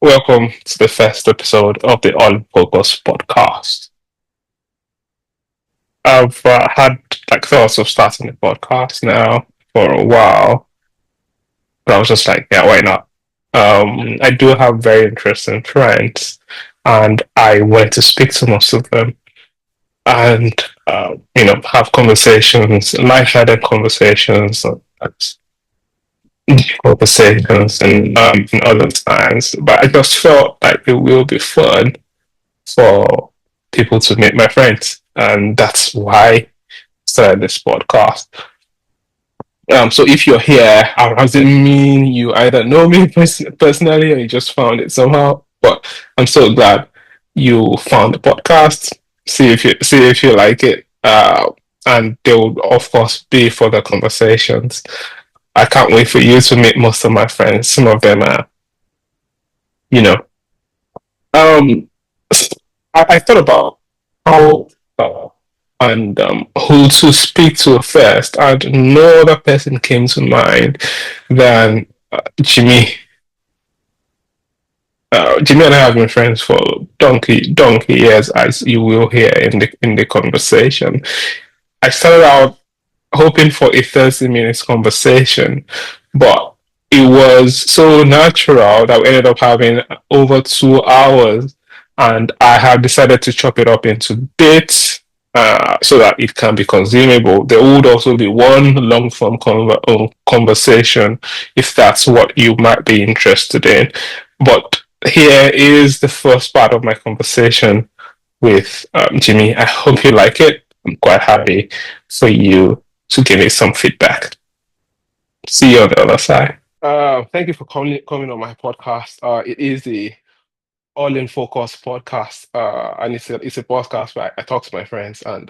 Welcome to the first episode of the All Focus podcast. I've had thoughts of starting the podcast now for a while, but I was just like, yeah, why not? I do have very interesting friends, and I wanted to speak to most of them and have conversations, lighthearted conversations, conversations, and other times. But I just felt like it will be fun for people to meet my friends, and that's why I started this podcast. So if you're here, doesn't mean you either know me personally or you just found it somehow. But I'm so glad you found the podcast. See if you like it. And there will of course be further conversations. I can't wait for you to meet most of my friends. Some of them are, you know, um, I thought about how uh, and who to speak to first, and no other person came to mind than Jimmy. Jimmy and I have been friends for donkey years, as you will hear in the conversation. I started out hoping for a 30 minutes conversation, but it was so natural that we ended up having over 2 hours, and I have decided to chop it up into bits so that it can be consumable. There would also be one long form conversation if that's what you might be interested in. But here is the first part of my conversation with Jimmy. I hope you like it. I'm quite happy for you to give me some feedback. See you on the other side. Thank you for coming on my podcast. It is the All in Focus podcast, and it's a podcast where I talk to my friends, and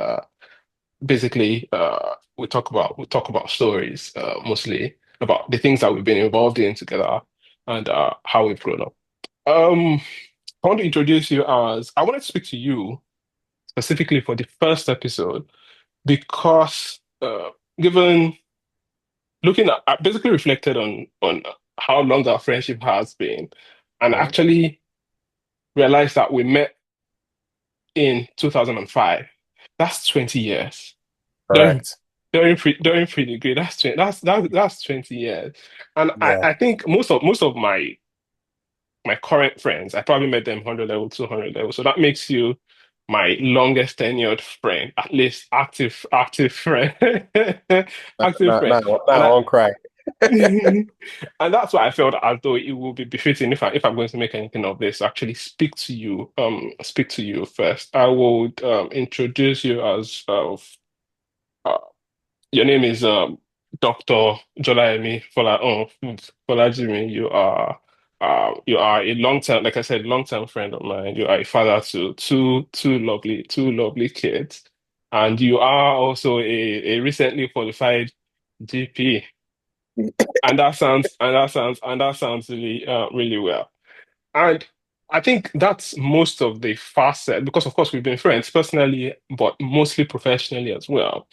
basically we talk about stories, mostly about the things that we've been involved in together, and how we've grown up. Um, I want to introduce you as I wanted to speak to you specifically for the first episode because given looking at I basically reflected on how long our friendship has been, and Mhm. actually realized that we met in 2005. That's 20 years. During Correct. during pre-degree, that's 20 years. And I, Yeah. I think most of my current friends, I probably met them 100 level, 200 level. So that makes you my longest tenured friend, at least active friend, active Now, friend. now, now And I I won't cry. and that's why I felt as though it would be befitting if I'm going to make anything of this, actually speak to you first. I would introduce you as uh, your name is Dr. Jolaimi Folajimi. You are a long-term, like I said, long-term friend of mine. You are a father to two lovely kids, and you are also a recently qualified GP. And that sounds really well. And I think that's most of the facet because of course we've been friends personally, but mostly professionally as well.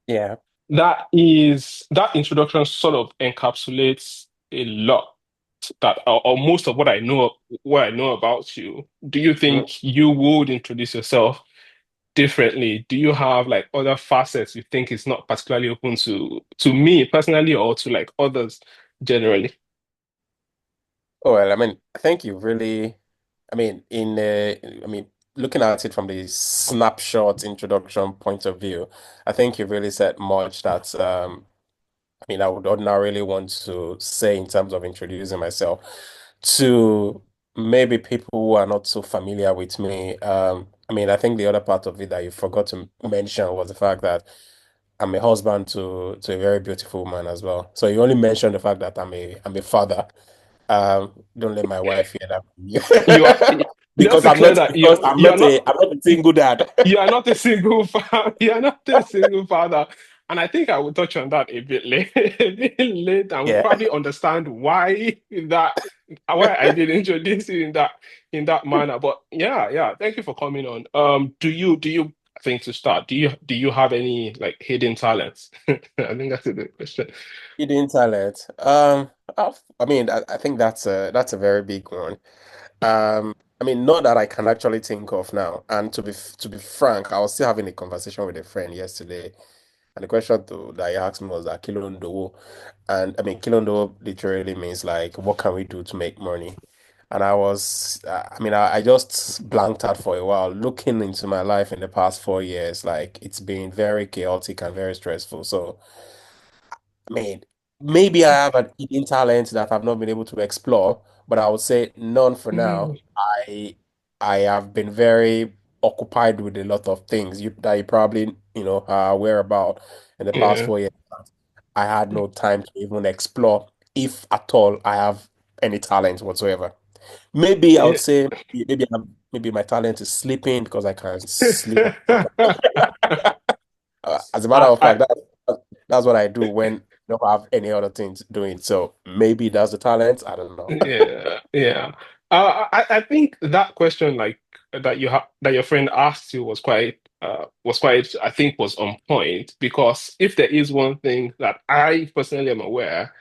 Yeah. That introduction sort of encapsulates a lot or most of what I know about you. Do you Mhm. think you would introduce yourself differently? Do you have like other facets you think is not particularly open to me personally or to like others generally? Oh, well, I mean, I think you really, looking at it from the snapshot introduction point of view, I think you really said much that, I would ordinarily want to say in terms of introducing myself to maybe people who are not so familiar with me. I think the other part of it that you forgot to mention was the fact that I'm a husband to a very beautiful woman as well. So you only mentioned the fact that I'm a father. Don't let my wife hear You are that just because to clear that because I'm you're not not a single dad. you are not a single father. You are not a single father. And I think I will touch on that a bit late, a bit late, and we'll Yeah. probably understand why I did introduce you in that manner. But yeah, thank you for coming on. Do you think to start? Do you have any like hidden talents? I think that's a good question. Hidden talent. I think that's a very big one. I mean, not that I can actually think of now. And to be frank, I was still having a conversation with a friend yesterday, and the question that he asked me was that Kilondo, and I mean Kilondo literally means like what can we do to make money? And I just blanked out for a while, looking into my life in the past 4 years. Like it's been very chaotic and very stressful. So I mean, maybe I have an hidden talent that I've not been able to explore, but I would say none for now. I have been very occupied with a lot of things that you probably, are aware about in the past Yeah. 4 years. I had no time to even explore, if at all, I have any talent whatsoever. Maybe I would Yeah. say maybe my talent is sleeping because I can sleep. As a matter of I fact, that's what I do when I don't have any other things doing. So maybe that's the talent. I don't know. Yeah, yeah. I think that question, like that your friend asked you, was quite, I think, was on point, because if there is one thing that I personally am aware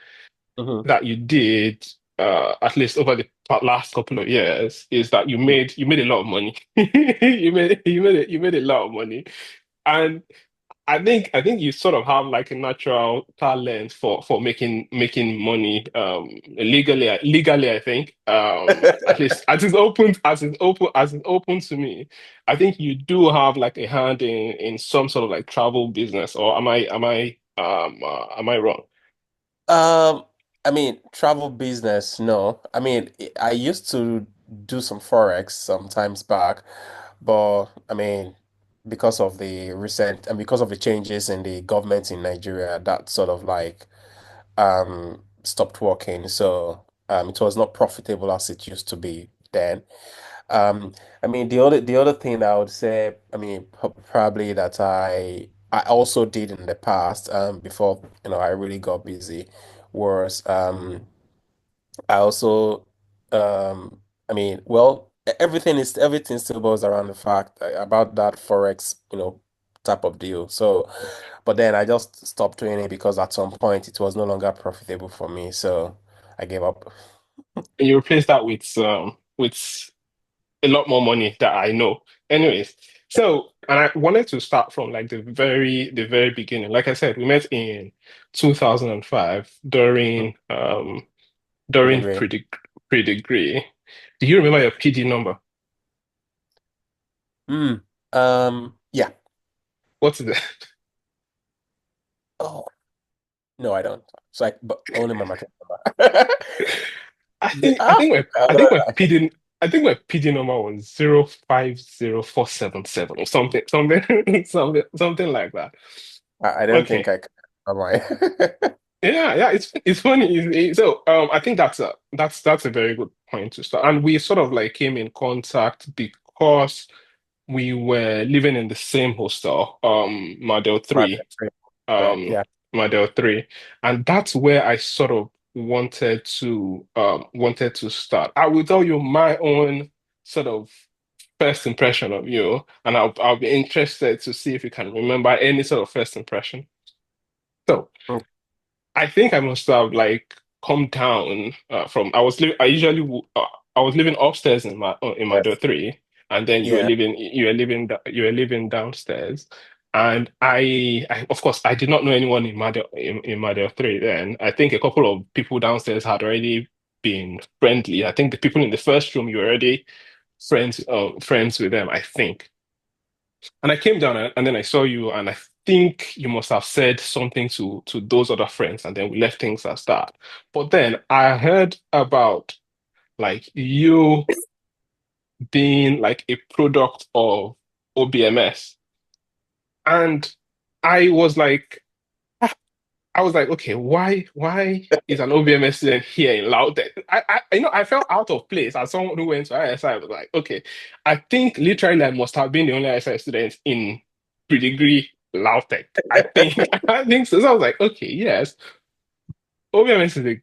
Mhm. that you did, at least over the last couple of years, is that you made a lot of money. You made a lot of money, and I think you sort of have like a natural talent for making money legally, I think, at least as it's open to me. I think you do have like a hand in some sort of like travel business, or am I wrong? Um, I mean, travel business, no. I mean, I used to do some forex sometimes back, but I mean, because of the changes in the government in Nigeria, that sort of like stopped working. So it was not profitable as it used to be then. Um, I mean, the other thing I would say, I mean, probably that I also did in the past, before I really got busy, was I also I mean, well, everything still goes around the fact about that forex, type of deal. So, but then I just stopped doing it because at some point it was no longer profitable for me, so I gave up. And you replace that with a lot more money that I know. Anyways, so, and I wanted to start from like the very beginning. Like I said, we met in 2005 Pretty during great. pre-degree. Do you remember your PD number? Hmm. Yeah. What's the Oh, no, I don't. So but only my matric number. I think my PD number was 050477 or something like that. I don't think Okay. I can. Am I? Yeah, yeah, it's funny. So, I think that's a very good point to start. And we sort of like came in contact because we were living in the same hostel, Model Matric 3, three. Right. um, Yeah. Model 3, and that's where I sort of wanted to start. I will tell you my own sort of first impression of you, and I'll be interested to see if you can remember any sort of first impression. So. Mm. I think I must have like come down from I was living upstairs in my door Yes. three, and then Yeah. you were living downstairs, and I of course I did not know anyone in my door three then. I think a couple of people downstairs had already been friendly. I think the people in the first room you were already friends with them, I think. And I came down, and then I saw you, and I think you must have said something to those other friends, and then we left things as that. But then I heard about like you being like a product of OBMS, and I was like, I was like, okay, why is an OBMS student here in Lautech? I felt out of place as someone who went to ISI. Was like, okay, I think literally I must have been the only ISI student in pre-degree Lautech. I think I think so. So I was like, okay, yes, OBMS is a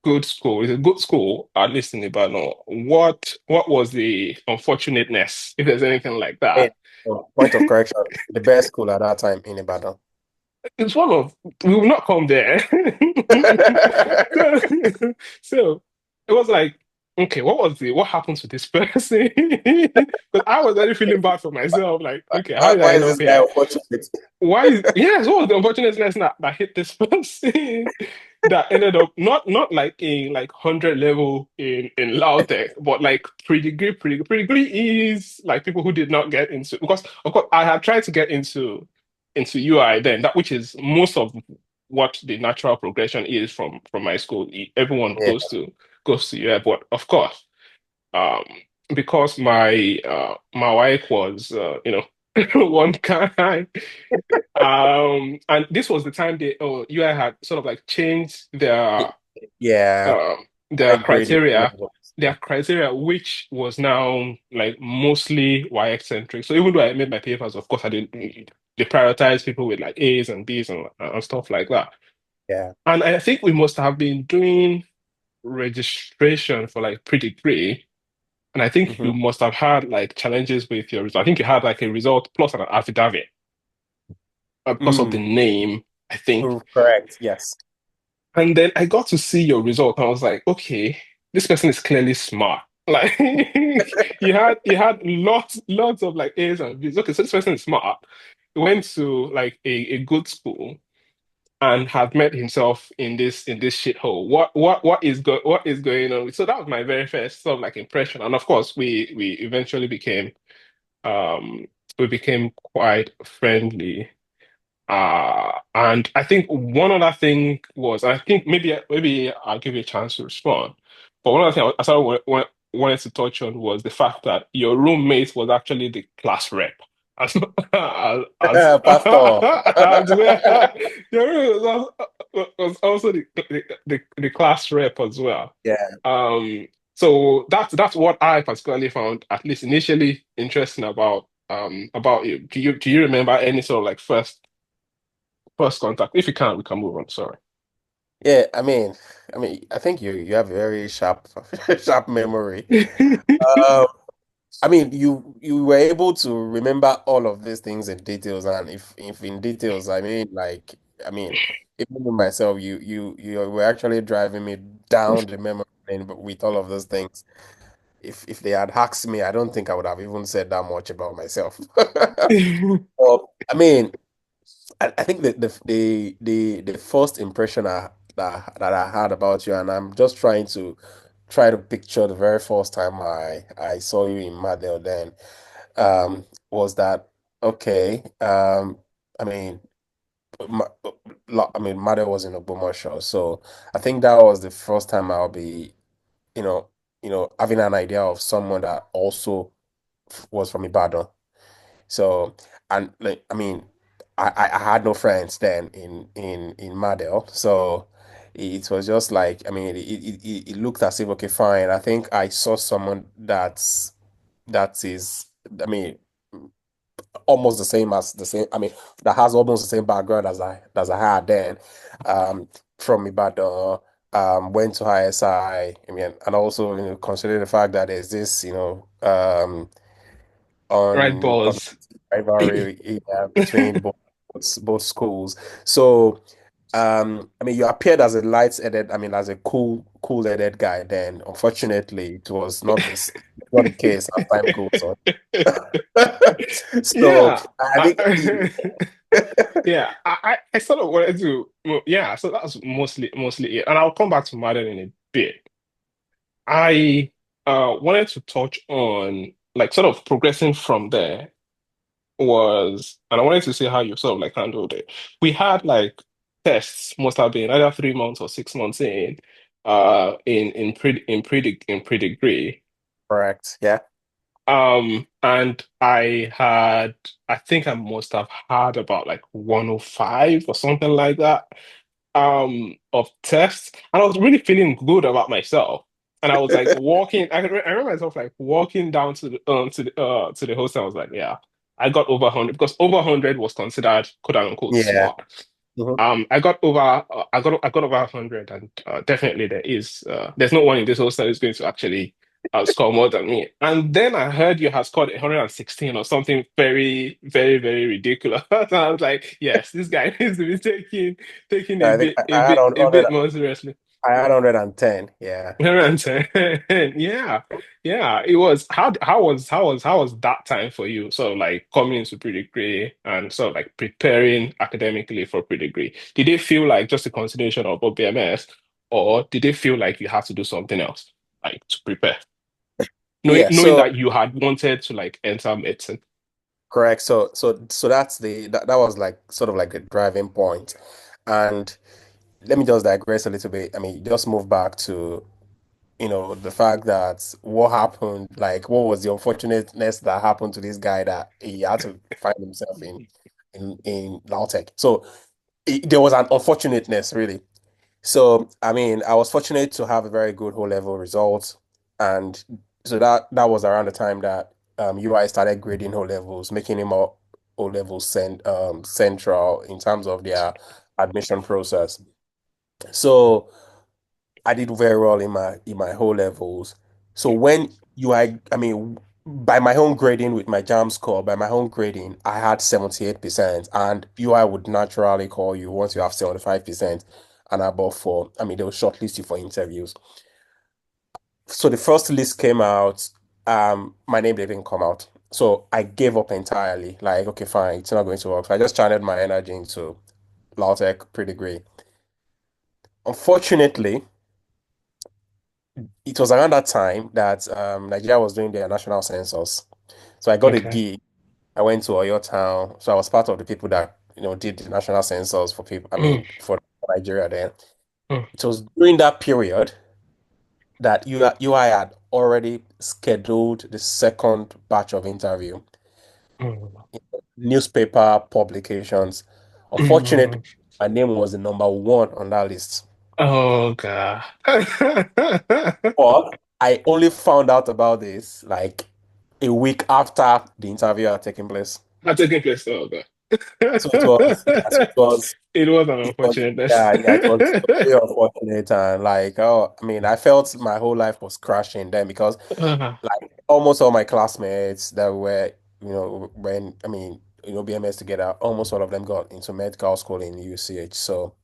good school. It's a good school, at least in Ibadan. What was the unfortunateness, if there's anything like Hey, that? point of correction. The best school at that time in Ibadan. It's one of we will not come there. So, so it was like. okay, what happened to this person? Because I was already feeling bad for myself. Like, okay, how did I Why end is up this guy here? unfortunate? Why is yes, what was the unfortunate that hit this person that ended up not like in like 100 level in Lautech, but like pre-degree is like people who did not get into because of course I had tried to get into UI then that which is most of what the natural progression is from my school. Everyone Yeah. goes to UI, but of course um because my wife was one kind. And this was the time UI had sort of like changed Yeah. their I graded criteria, levels. which was now like mostly Y centric. So even though I made my papers, of course, I didn't. They prioritize people with like A's and B's and stuff like that. Yeah. And I think we must have been doing registration for like pre-degree. And I think Hmm. you must have had like challenges with your result. I think you had like a result plus an affidavit because of the Mm. name, I think. Oh, correct. Yes. And then I got to see your result, and I was like, okay, this person is clearly smart. Like he had lots of like A's and B's. Okay, so this person is smart. He went to like a good school and have met himself in this shithole. What is going on? So that was my very first sort of like impression. And of course, we eventually um became quite friendly. And I think one other thing was, I think maybe I'll give you a chance to respond. But one other thing I sort of wanted to touch on was the fact that your roommate was actually the class rep. As Pastor. as well. Your roommate was also the class rep as well. Yeah. So that's what I particularly found, at least initially, interesting about you. Do you remember any sort of like first contact? If you can, we can move on. Sorry. Yeah. I think you have a very sharp, sharp memory. Um, you were able to remember all of these things in details, and if in details, I mean, even with myself, you were actually driving me down the memory lane with all of those things. If they had asked me, I don't think I would have even said that much about myself. Well, I think that the first impression that I had about you, and I'm just try to picture the very first time I saw you in Madel then, was that okay? I mean, Ma, Madel was in Ogbomoso, so I think that was the first time I'll be, you know, having an idea of someone that also was from Ibadan. So, and like, I had no friends then in Madel, so it was just like, it looked as if okay, fine. I think I saw someone that is, I mean, almost the same as the same. That has almost the same background as I had then, from Ibadan. Went to ISI. And also considering the fact that there's this, Right, on balls. rivalry between both schools. So you appeared as a light-headed, as a cool-headed guy then. Unfortunately, it was not the case as time goes on. So Yeah. I think Yeah, I sort of wanted to, well, yeah, so that was mostly it. And I'll come back to Madden in a bit. I wanted to touch on like sort of progressing from there and I wanted to see how you sort of like handled it. We had like tests, must have been either 3 months or 6 months in pre-degree. correct. Yeah. And I think I must have had about like 105 or something like that, of tests. And I was really feeling good about myself. And I was like walking, I remember myself like walking down to the hostel. I was like, yeah, I got over 100 because over 100 was considered quote unquote Yeah. smart. Mhm. I got over 100, and definitely there's no one in this hostel who's going to actually score more than me. And then I heard you had scored 116 or something very, very, very ridiculous. And I was like, yes, this guy needs to be taking a I think bit a bit a bit more seriously. I had 110. Yeah. And, yeah, yeah. It was how was that time for you? So like coming into pre-degree and sort of like preparing academically for pre-degree. Did it feel like just a consideration of OBMS, or did it feel like you had to do something else, like to prepare, knowing Yeah. knowing So that you had wanted to like enter medicine? correct. So that's that was like sort of like the driving point. And let me just digress a little bit. I mean, just move back to, the fact that what happened, like what was the unfortunateness that happened to this guy that he had to find himself in Lautech. So there was an unfortunateness really. So I mean, I was fortunate to have a very good whole level result, and so that was around the time that UI started grading whole levels, making it more O level central in terms of their admission process. So I did very well in my whole levels. So when I mean, by my own grading with my jam score, by my own grading, I had 78%, and UI would naturally call you once you have 75% and above for, I mean, they'll shortlist you for interviews. So the first list came out, my name didn't come out. So I gave up entirely. Like, okay, fine, it's not going to work. So I just channeled my energy into Lautech pre-degree. Unfortunately, it was around that time that Nigeria was doing their national census. So I got a Okay. gig. I went to Oyo town. So I was part of the people that, did the national census for people, I Mm, mean, for Nigeria then. mm, It was during that period that UI had already scheduled the second batch of interview, mm, newspaper publications. Unfortunately, mm. my name was the number one on that list. Oh God. But I only found out about this like a week after the interview had taken place. I'm taking place. Oh God. So it was, yeah, so It was an it was, unfortunateness. yeah, yeah, it was very unfortunate. And like, oh, I mean, I felt my whole life was crashing then because like almost all my classmates that were, when, I mean, BMS together, almost all of them got into medical school in UCH. So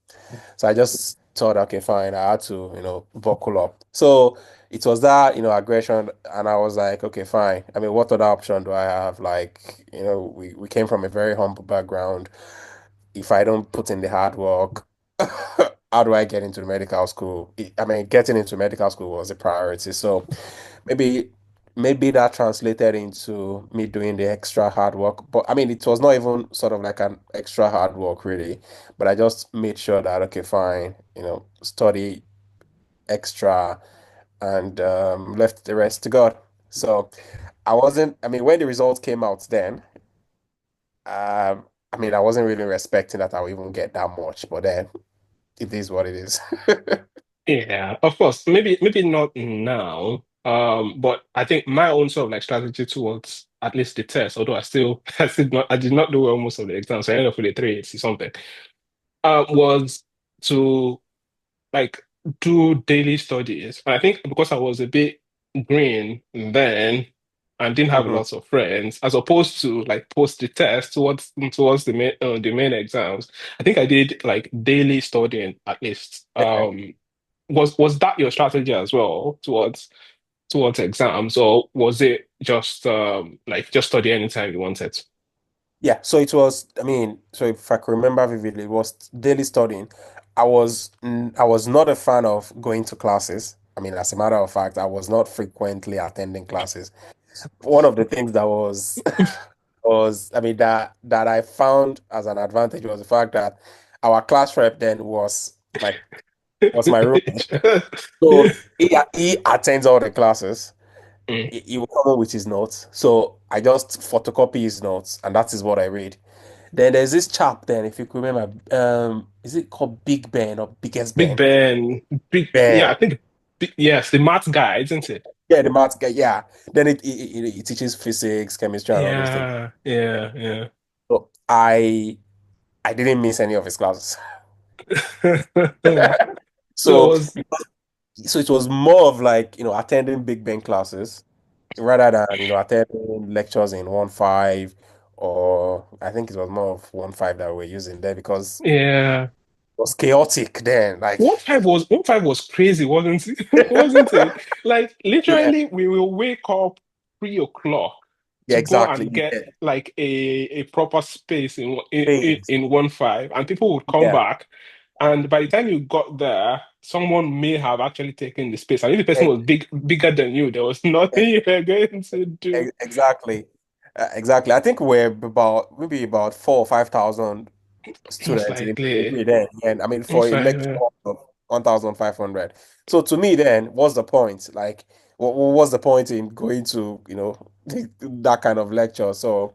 I just thought, okay, fine, I had to, buckle up. So it was that, aggression, and I was like, okay, fine. I mean, what other option do I have? Like, we came from a very humble background. If I don't put in the hard work, how do I get into the medical school? I mean, getting into medical school was a priority. So maybe maybe that translated into me doing the extra hard work. But I mean, it was not even sort of like an extra hard work really. But I just made sure that okay, fine, study extra and left the rest to God. So I wasn't, I mean, when the results came out then, I mean, I wasn't really expecting that I would even get that much, but then it is what it is. Yeah, of course. Maybe not now. But I think my own sort of like strategy towards at least the test, although I did not do well most of the exams. So I ended up with a 380 something. Was to like do daily studies. And I think because I was a bit green then and didn't have Mhm. lots of friends, as opposed to like post the test towards the main exams, I think I did like daily studying at least. Okay. Was that your strategy as well towards exams, or was it just like just study anytime you wanted? Yeah, so it was, I mean, so if I can remember vividly, it was daily studying. I was not a fan of going to classes. I mean, as a matter of fact, I was not frequently attending classes. One of the things that was I mean, that I found as an advantage was the fact that our class rep then was my roommate. So he attends all the classes. Mm. He will come in with his notes. So I just photocopy his notes, and that is what I read. Then there's this chap then, if you could remember, is it called Big Ben or Biggest Big Ben? Ben, yeah, Ben. I think yes, the math guy, isn't it? Yeah, the math guy, yeah. Then it teaches physics, chemistry, and all those things. Yeah, yeah, yeah. So I didn't miss any of his classes. So it So was, so it was more of like, attending Big Ben classes rather than, attending lectures in 1.5, or I think it was more of 1.5 that we're using there because yeah. was chaotic then. Like, 1-5 was crazy, wasn't it? Wasn't it? Like yeah, literally, we will wake up 3 o'clock yeah, to go exactly. and get Yeah, like a proper space phase. in 1-5, and people would come Yeah, back. And by the time you got there, someone may have actually taken the space. And if the person was bigger than you, there was nothing you were going to do. Exactly. Exactly. I think we're about maybe about 4 or 5,000 Most students in a likely, degree then. And I mean, for most a lecture likely. of 1,500. So to me, then, what's the point? Like, what's the point in going to, that kind of lecture? So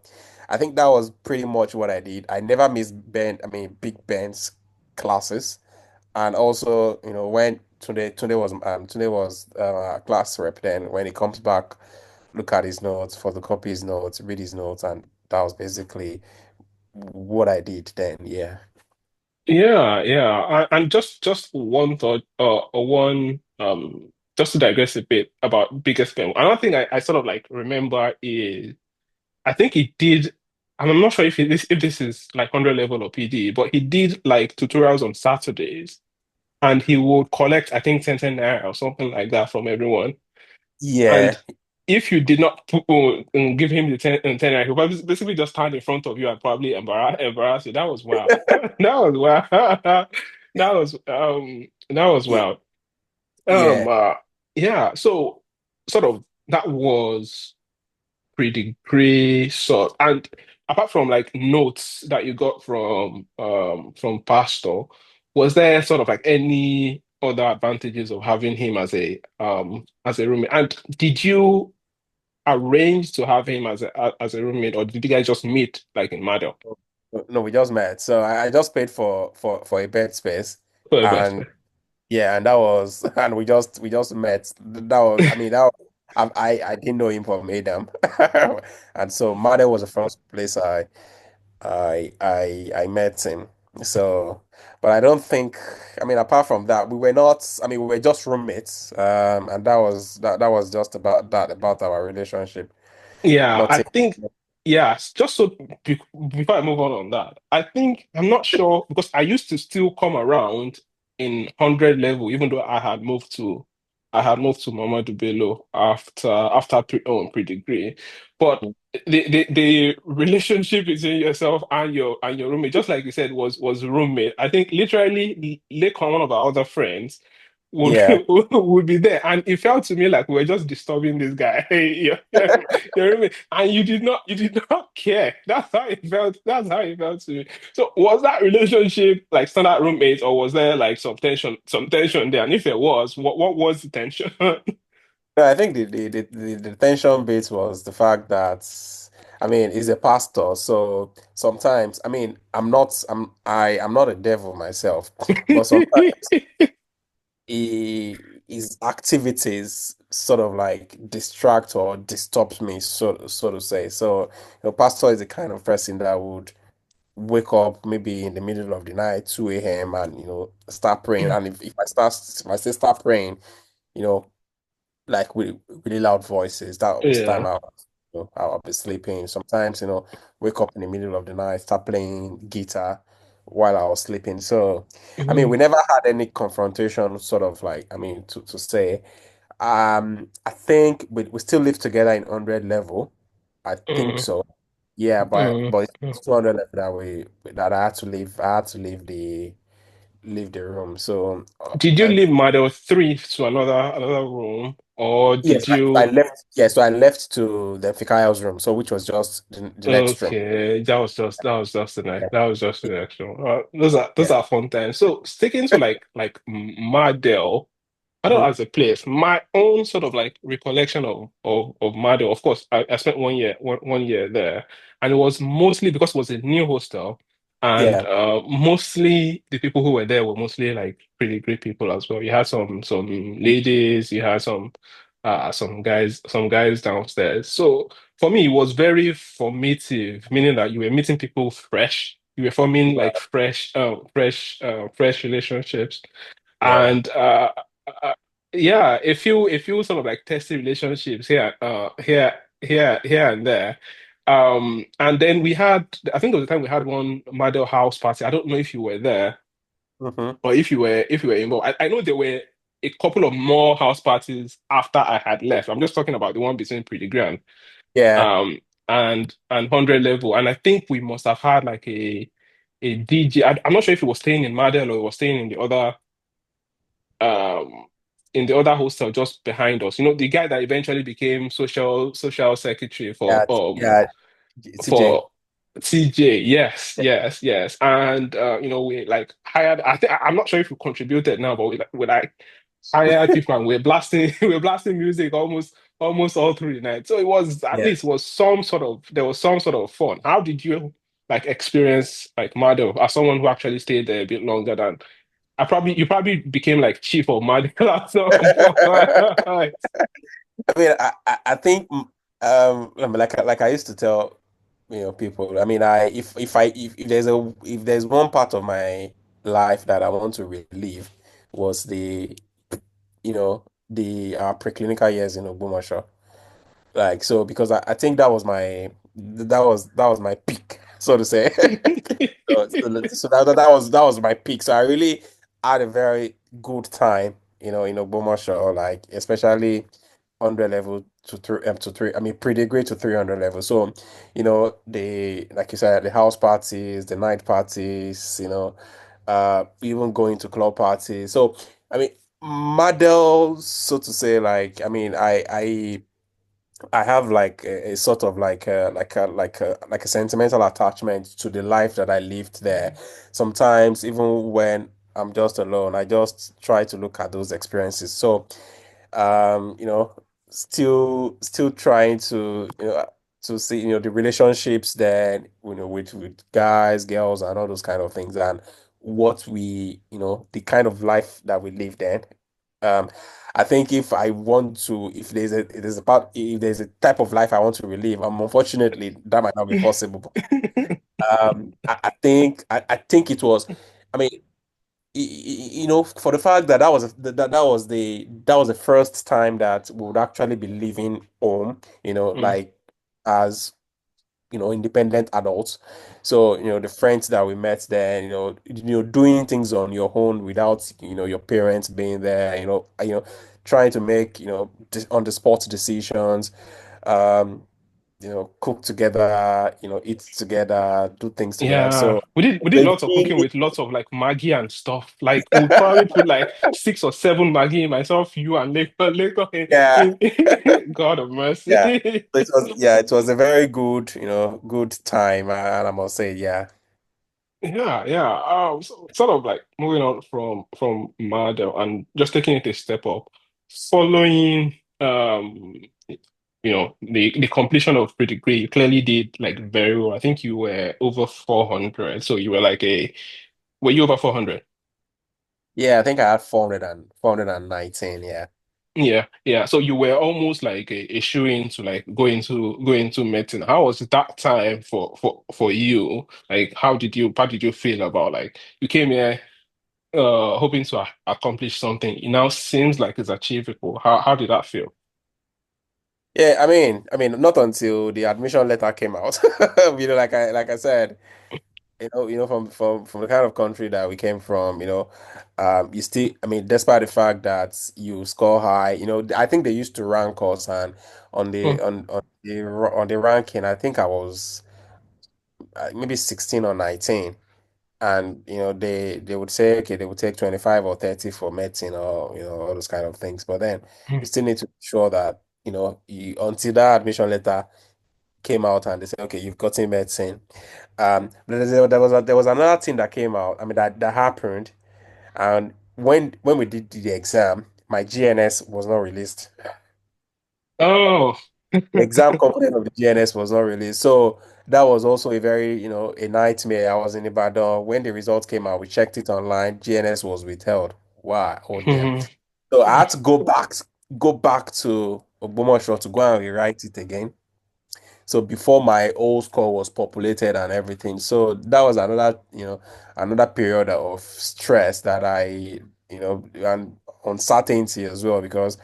I think that was pretty much what I did. I never missed Big Ben's classes. And also, when Tunde was class rep, then when he comes back, look at his notes, photocopy his notes, read his notes, and that was basically what I did then. Yeah. Yeah, yeah. And just one thought, or one just to digress a bit about biggest film. Another thing I sort of like remember is I think he did, and I'm not sure if this is like 100 level or PD, but he did like tutorials on Saturdays, and he would collect I think 10 naira or something like that from everyone. And Yeah. if you did not give him the 10 naira, he would probably basically just stand in front of you and probably embarrass you. That was wild. That was wild. That was Yeah. wild. Yeah. Um uh, yeah, so sort of that was pretty great sort. And apart from like notes that you got from Pastor, was there sort of like any other advantages of having him as a roommate? And did you arrange to have him as a roommate, or did you guys just meet like in Mado No, we just met. So I just paid for a bed space. for the best And friend? yeah, and that was and we just met. That was I mean that was, I didn't know him from Adam. And so Mother was the first place I met him. So, but I don't think, I mean, apart from that, we were not, I mean, we were just roommates. And that was just about our relationship. Yeah, I Nothing. think, yes, just so before I move on that, I think I'm not sure because I used to still come around in 100 level, even though I had moved to Mamadou Bello after pre-degree. But the relationship between yourself and your roommate, just like you said, was roommate. I think literally Lekon, one of our other friends, would Yeah. would be there, and it felt to me like we were just disturbing this guy. You know what I mean? And you did not care. That's how it felt. That's how it felt to me. So was that relationship like standard roommates, or was there like some tension there? And if there was, what was the tension? No, I think the tension bit was the fact that, I mean, he's a pastor. So sometimes, I mean, I'm not a devil myself, but sometimes his activities sort of like distract or disturb me, so to say. So, pastor is the kind of person that would wake up maybe in the middle of the night, 2 a.m., and start praying. And if I say start praying, you know, like with really loud voices, that was time Yeah. I'll be sleeping. Sometimes, wake up in the middle of the night, start playing guitar while I was sleeping. So, I mean, we Mhm. never had any confrontation, sort of like, I mean, to say. I think we still live together in 100 level. I think Mhm. so. Yeah, but Mhm. it's 200 level that I had to leave. I had to leave the room. So, Did you leave Model 3 to another room, or yes, did I you? left. Yeah, so I left to the Fikayo's room, so which was just the next room. Okay, that was just the next Yeah, that was just the next one. Those yeah, are fun times. So sticking to like Mardell, Mardell mhm, as a place, my own sort of like recollection of Mardell. Of course, I spent one year there, and it was mostly because it was a new hostel, and yeah, mostly the people who were there were mostly like pretty great people as well. You had some ladies, you had some guys downstairs. So for me, it was very formative, meaning that you were meeting people fresh. You were forming like right, fresh relationships, yeah, and uh, yeah, a few sort of like testy relationships here and there. And then I think there was a time we had one Mother house party. I don't know if you were there. Hmm. or if you were involved. I know there were a couple of more house parties after I had left. I'm just talking about the one between Pretty Grand Yeah, um and 100 level. And I think we must have had like a DJ. I'm not sure if he was staying in Madel or he was staying um in the other hostel just behind us. You know, the guy that eventually became social secretary yeah, yeah. TJ. for TJ. Yes, yes, yes. And you know, we like hired. I'm not sure if we contributed now, but we like hired people and we're blasting we're blasting music almost all through the night. So it was at Yeah. least was some sort of there was some sort of fun. How did you like experience like Mado as someone who actually stayed there a bit longer than you probably became like chief of Mado at some point. I mean, I think like I used to tell people. I mean, if there's one part of my life that I want to relive was the preclinical years in Ogbomoso. Like so because I think that was my peak, so to say. So that was my peak. So I really had a very good time, in Ogbomoso, like especially 100 level to three. I mean, pretty great to 300 level. So, the like you said, the house parties, the night parties, even going to club parties. So, I mean, Madel, so to say, like, I mean, I have like a sort of like a sentimental attachment to the life that I lived there. Sometimes even when I'm just alone, I just try to look at those experiences. So, you know, still trying to see, the relationships there, with guys, girls, and all those kind of things, and what the kind of life that we live then. Um, I think if there's a type of life I want to relive, unfortunately that might not be possible. I think it was, I mean, for the fact that that was the first time that we would actually be leaving home, Mm. like as independent adults. So, the friends that we met there, doing things on your own without, your parents being there, trying to make, on the spot decisions, um, cook together, eat together, do things together. Yeah, So we did it's lots of cooking really, with lots of like Maggie and stuff. Like we'd probably put like 6 or 7 Maggie, myself, you, and Lego yeah, God of yeah. mercy. So it was a very good, good time, and I must say, yeah. Yeah, yeah. Sort of like moving on from Mardel and just taking it a step up, following the completion of Pretty Great, you clearly did like very well. I think you were over 400, so you were like a were you over 400? Yeah, I think I had 419, yeah. Yeah, yeah. So you were almost like a shoe-in to like go into medicine. How was that time for you? Like how did you feel about like you came here hoping to accomplish something. It now seems like it's achievable. How did that feel? Yeah, I mean, not until the admission letter came out. Like I said, from the kind of country that we came from, you still, I mean, despite the fact that you score high, I think they used to rank us, and Mm. on the ranking, I think I was maybe 16 or 19. And they would say, okay, they would take 25 or 30 for medicine, or all those kind of things. But then you still need to be sure that until that admission letter came out and they said, okay, you've gotten medicine. But there was another thing that came out. I mean, that happened, and when we did the exam, my GNS was not released. Oh. The exam component of the GNS was not released. So that was also a very, a nightmare. I was in Ibadan. When the results came out, we checked it online. GNS was withheld. Wow. Oh, damn. So I had to go back to Ogbomoso to go and rewrite it again. So before my old score was populated and everything. So that was another period of stress that and uncertainty as well, because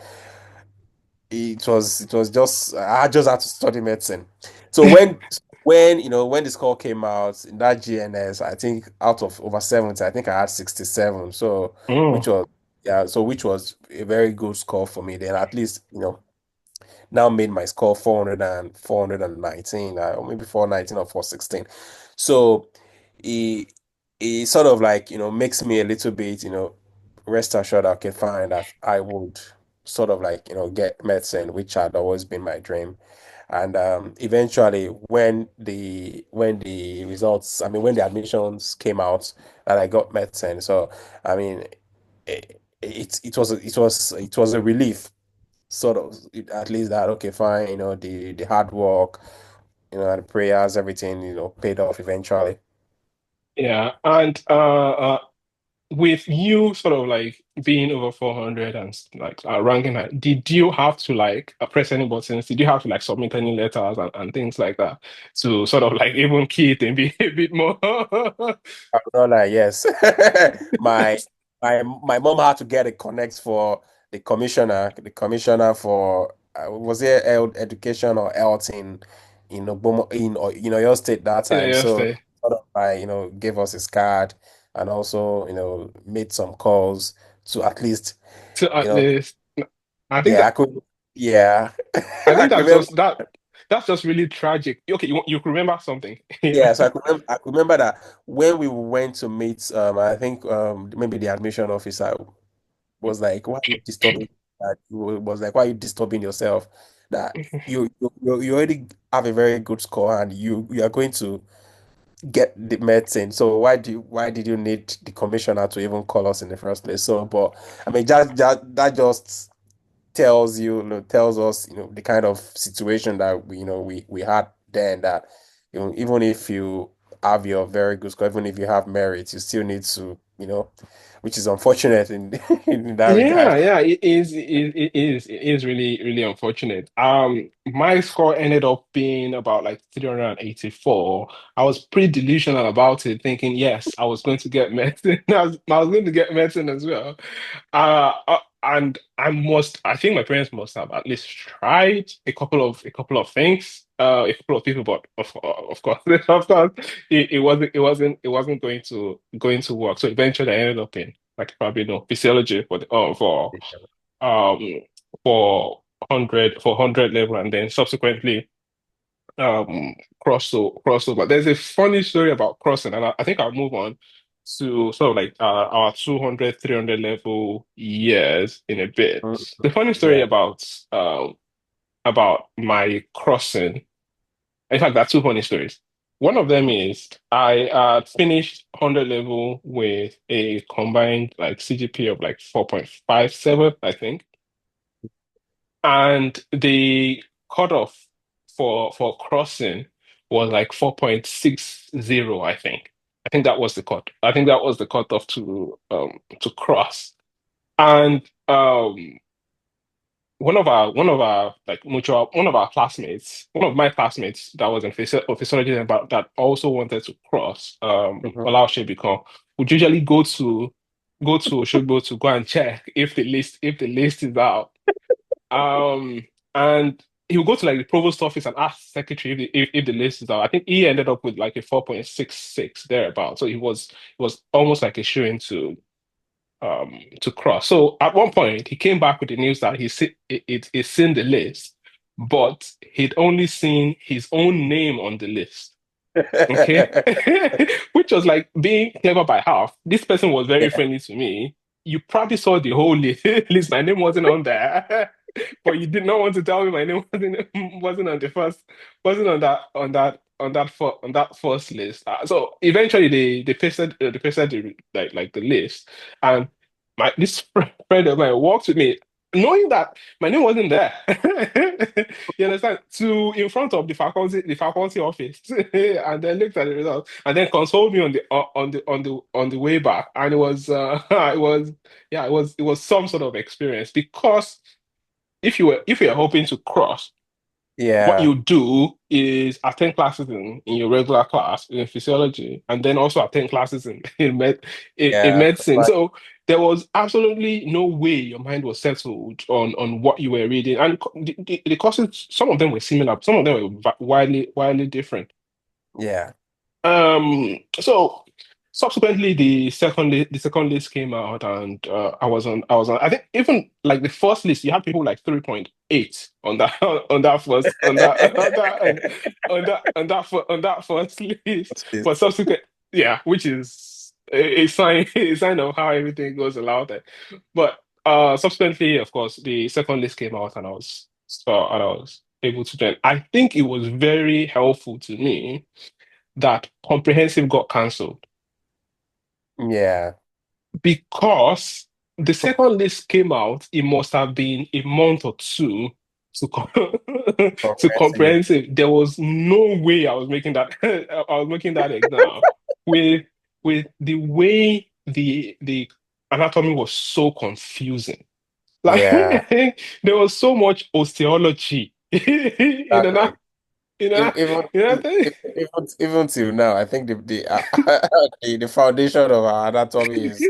it was just I just had to study medicine. So when when when the score came out in that GNS, I think out of over 70, I think I had 67. So Mm. which was yeah, so which was a very good score for me. Then at least, now made my score 400 and 419, or maybe 419 or 416. So it it sort of like, makes me a little bit, rest assured, okay, fine, that I would sort of like, get medicine, which had always been my dream. And eventually, when the results, I mean, when the admissions came out, that I got medicine. So I mean, it was a relief, sort of, at least, that okay, fine, the hard work, and the prayers, everything, paid off eventually. Yeah, and with you sort of like being over 400 and like ranking that, did you have to like press any buttons? Did you have to like submit any letters and things like that to sort of like even key it and be a bit more? I'm not like, yes. My my mom had to get a connect for the commissioner for, was it education or health in Obomo, your state that Yeah, time. So yesterday. sort of like, gave us his card, and also, made some calls to at least, So you at know, least I think yeah, that I could, yeah. I I think could that's remember. just that's just really tragic. Okay, you could remember something. Yeah. Yeah, so I could remember that when we went to meet, I think, maybe the admission officer was like, "Why are you disturbing?" That was like, "Why are you disturbing yourself? That you already have a very good score, and you are going to get the medicine. So why did you need the commissioner to even call us in the first place?" So, but I mean, just that just tells us, the kind of situation that we had then, that, even if you have your very good score, even if you have merit, you still need to, which is unfortunate in in that Yeah, regard. yeah, it is really, really unfortunate. My score ended up being about like 384. I was pretty delusional about it, thinking, yes, I was going to get medicine. I was going to get medicine as well. And I think my parents must have at least tried a couple of things, a couple of people, but of course, of course, it wasn't going to work. So eventually, I ended up in, like you probably know, physiology um for 100 level, and then subsequently crossover. There's a funny story about crossing, and I think I'll move on to sort of like our 200, 300 level years in a bit. Mm, The funny story yeah. about my crossing. In fact, there are two funny stories. One of them is I finished 100 level with a combined like CGP of like 4.57, I think. And the cutoff for crossing was like 4.60, I think. I think that was the cut. I think that was the cutoff to cross. And one of our like mutual one of our classmates, one of my classmates that was in physiology, about that also wanted to cross Mhm. Olaoshibiko, would usually go to Osogbo to go and check if the list is out. And he would go to like the provost office and ask the secretary if the list is out. I think he ended up with like a 4.66 thereabout. So he was almost like a shoo-in to cross. So at one point he came back with the news that he's seen the list, but he'd only seen his own name on the list. Okay. Which was like being clever by half. This person was very Yeah. friendly to me. You probably saw the whole list. My name wasn't on there. But you did not want to tell me my name wasn't on the first, wasn't on that first list. So eventually they pasted like the list, and this friend of mine walked with me, knowing that my name wasn't there. You understand? To in front of the faculty office, and then looked at the results, and then consoled me on the way back. And it was it was yeah, it was some sort of experience, because if you're hoping to cross, what Yeah. you do is attend classes in your regular class in physiology, and then also attend classes in Yeah. medicine. So there was absolutely no way your mind was settled on what you were reading, and the courses, some of them were similar, some of them were widely different. Yeah. So subsequently the second list came out, and I was on, I think even like the first list you had people like 3.8 on that on that first on that first list, but subsequent, yeah, which is a sign a sign of how everything goes about it. But subsequently, of course, the second list came out, and I was able to join. I think it was very helpful to me that comprehensive got cancelled Yeah. because the second list came out. It must have been a month or two to to Comprehensive. comprehensive. There was no way I was making that I was making that exam with the way the anatomy was so confusing. Like Yeah. there was so much osteology in an Exactly. in an Even in an even till now, I think the foundation of our anatomy is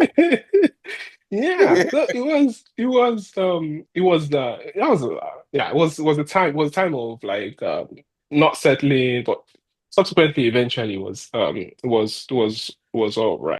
Yeah, so it was the that was yeah, it was a time, it was a time of like not settling, but subsequently eventually was was all right.